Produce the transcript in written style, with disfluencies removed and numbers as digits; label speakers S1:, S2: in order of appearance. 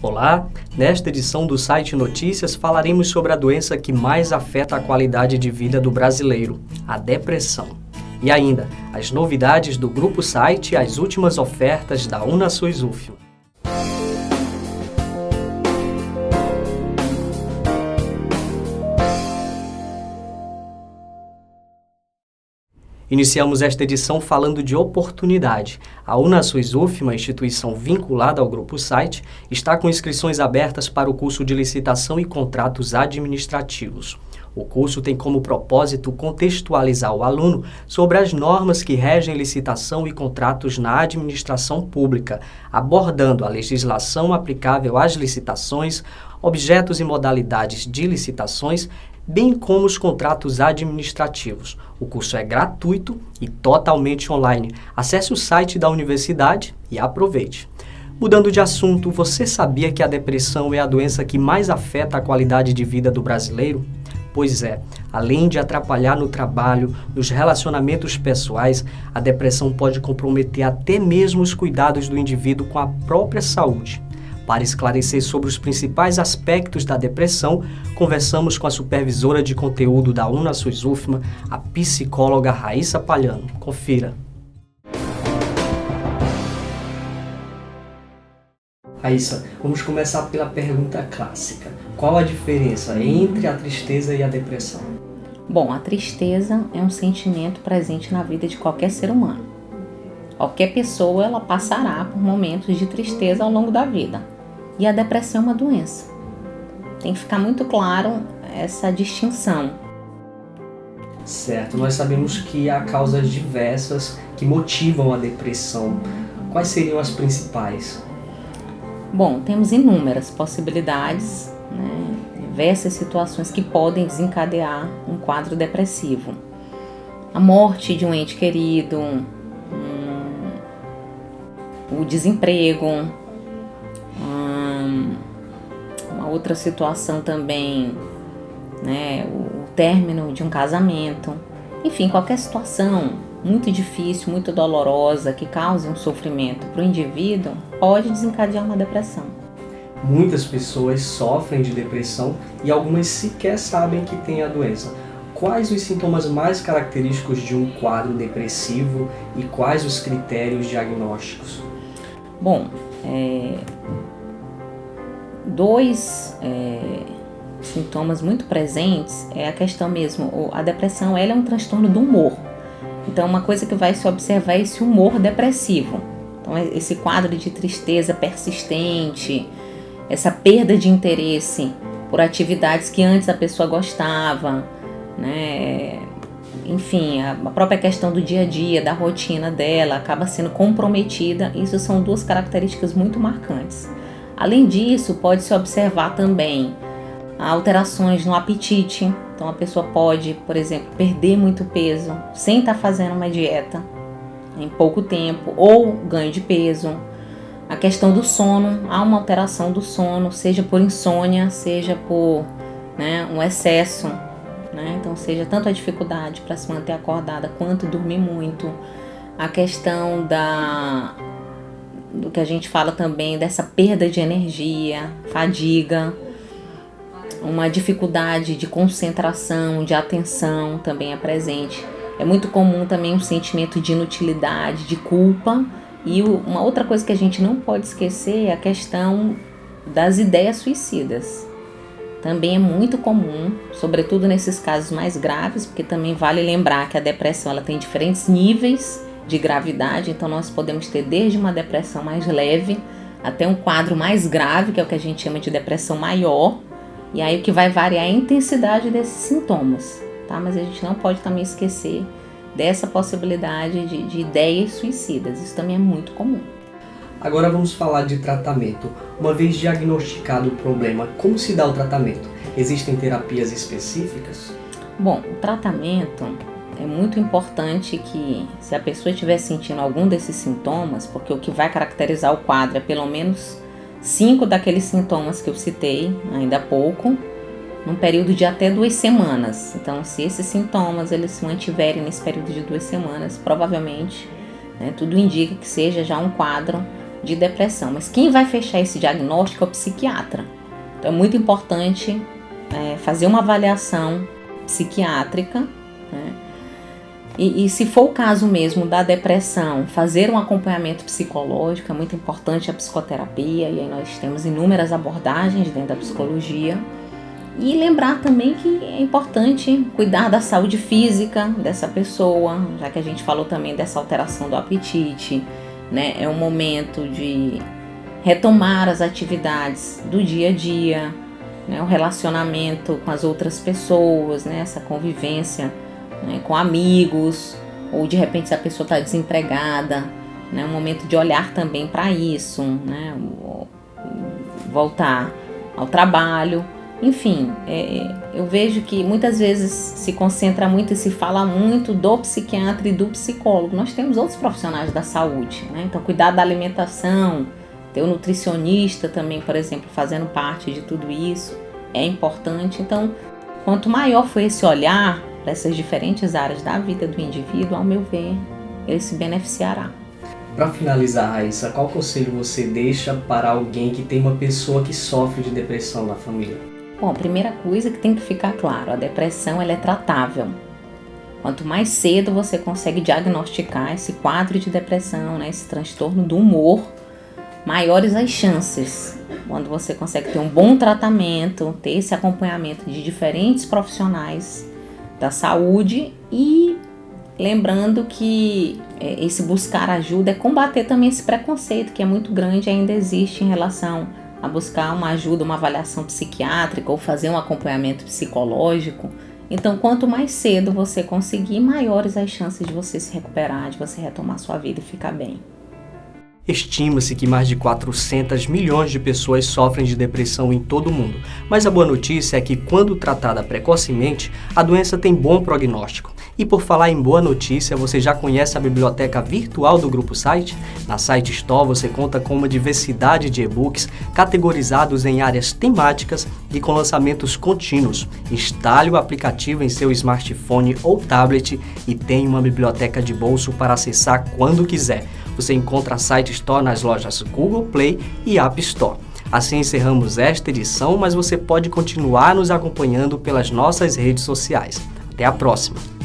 S1: Olá, nesta edição do site Notícias falaremos sobre a doença que mais afeta a qualidade de vida do brasileiro, a depressão. E ainda, as novidades do Grupo Site e as últimas ofertas da Unasus UFMA. Iniciamos esta edição falando de oportunidade. A Unasus UFMA, instituição vinculada ao Grupo Site, está com inscrições abertas para o curso de licitação e contratos administrativos. O curso tem como propósito contextualizar o aluno sobre as normas que regem licitação e contratos na administração pública, abordando a legislação aplicável às licitações, objetos e modalidades de licitações, bem como os contratos administrativos. O curso é gratuito e totalmente online. Acesse o site da universidade e aproveite. Mudando de assunto, você sabia que a depressão é a doença que mais afeta a qualidade de vida do brasileiro? Pois é, além de atrapalhar no trabalho, nos relacionamentos pessoais, a depressão pode comprometer até mesmo os cuidados do indivíduo com a própria saúde. Para esclarecer sobre os principais aspectos da depressão, conversamos com a supervisora de conteúdo da Unasus UFMA, a psicóloga Raíssa Palhano. Confira. Raíssa, vamos começar pela pergunta clássica. Qual a diferença entre a tristeza e a depressão?
S2: Bom, a tristeza é um sentimento presente na vida de qualquer ser humano. Qualquer pessoa ela passará por momentos de tristeza ao longo da vida. E a depressão é uma doença. Tem que ficar muito claro essa distinção.
S1: Certo, nós sabemos que há causas diversas que motivam a depressão. Quais seriam as principais?
S2: Bom, temos inúmeras possibilidades, diversas situações que podem desencadear um quadro depressivo. A morte de um ente querido, o desemprego, uma outra situação também, o término de um casamento. Enfim, qualquer situação muito difícil, muito dolorosa, que cause um sofrimento para o indivíduo, pode desencadear uma depressão.
S1: Muitas pessoas sofrem de depressão e algumas sequer sabem que têm a doença. Quais os sintomas mais característicos de um quadro depressivo e quais os critérios diagnósticos?
S2: Bom, dois sintomas muito presentes é a questão mesmo, a depressão ela é um transtorno do humor. Então uma coisa que vai se observar é esse humor depressivo. Então esse quadro de tristeza persistente, essa perda de interesse por atividades que antes a pessoa gostava, enfim, a própria questão do dia a dia, da rotina dela acaba sendo comprometida. Isso são duas características muito marcantes. Além disso, pode-se observar também alterações no apetite. Então a pessoa pode, por exemplo, perder muito peso sem estar fazendo uma dieta em pouco tempo, ou ganho de peso. A questão do sono, há uma alteração do sono, seja por insônia, seja por um excesso. Então seja tanto a dificuldade para se manter acordada quanto dormir muito. A questão do que a gente fala também dessa perda de energia, fadiga, uma dificuldade de concentração, de atenção também é presente. É muito comum também um sentimento de inutilidade, de culpa. E uma outra coisa que a gente não pode esquecer é a questão das ideias suicidas. Também é muito comum, sobretudo nesses casos mais graves, porque também vale lembrar que a depressão ela tem diferentes níveis de gravidade. Então nós podemos ter desde uma depressão mais leve até um quadro mais grave, que é o que a gente chama de depressão maior. E aí o que vai variar é a intensidade desses sintomas, tá? Mas a gente não pode também esquecer dessa possibilidade de ideias suicidas. Isso também é muito comum.
S1: Agora vamos falar de tratamento. Uma vez diagnosticado o problema, como se dá o tratamento? Existem terapias específicas?
S2: Bom, o tratamento é muito importante que, se a pessoa estiver sentindo algum desses sintomas, porque o que vai caracterizar o quadro é pelo menos 5 daqueles sintomas que eu citei ainda há pouco, num período de até 2 semanas. Então, se esses sintomas eles se mantiverem nesse período de 2 semanas, provavelmente tudo indica que seja já um quadro de depressão, mas quem vai fechar esse diagnóstico é o psiquiatra. Então é muito importante fazer uma avaliação psiquiátrica, né? E se for o caso mesmo da depressão, fazer um acompanhamento psicológico, é muito importante a psicoterapia, e aí nós temos inúmeras abordagens dentro da psicologia. E lembrar também que é importante cuidar da saúde física dessa pessoa, já que a gente falou também dessa alteração do apetite, né? É um momento de retomar as atividades do dia a dia, né? O relacionamento com as outras pessoas, né? Essa convivência, né? Com amigos, ou de repente se a pessoa está desempregada, né? Um momento de olhar também para isso, né? Voltar ao trabalho. Enfim, eu vejo que muitas vezes se concentra muito e se fala muito do psiquiatra e do psicólogo. Nós temos outros profissionais da saúde, né? Então, cuidar da alimentação, ter o nutricionista também, por exemplo, fazendo parte de tudo isso, é importante. Então, quanto maior for esse olhar para essas diferentes áreas da vida do indivíduo, ao meu ver, ele se beneficiará.
S1: Para finalizar, Raíssa, qual conselho você deixa para alguém que tem uma pessoa que sofre de depressão na família?
S2: Bom, a primeira coisa que tem que ficar claro, a depressão ela é tratável. Quanto mais cedo você consegue diagnosticar esse quadro de depressão, né, esse transtorno do humor, maiores as chances. Quando você consegue ter um bom tratamento, ter esse acompanhamento de diferentes profissionais da saúde, e lembrando que esse buscar ajuda é combater também esse preconceito que é muito grande e ainda existe em relação a buscar uma ajuda, uma avaliação psiquiátrica ou fazer um acompanhamento psicológico. Então, quanto mais cedo você conseguir, maiores as chances de você se recuperar, de você retomar sua vida e ficar bem.
S1: Estima-se que mais de 400 milhões de pessoas sofrem de depressão em todo o mundo. Mas a boa notícia é que, quando tratada precocemente, a doença tem bom prognóstico. E por falar em boa notícia, você já conhece a biblioteca virtual do Grupo Site? Na Site Store você conta com uma diversidade de e-books categorizados em áreas temáticas e com lançamentos contínuos. Instale o aplicativo em seu smartphone ou tablet e tenha uma biblioteca de bolso para acessar quando quiser. Você encontra a Site Store nas lojas Google Play e App Store. Assim encerramos esta edição, mas você pode continuar nos acompanhando pelas nossas redes sociais. Até a próxima!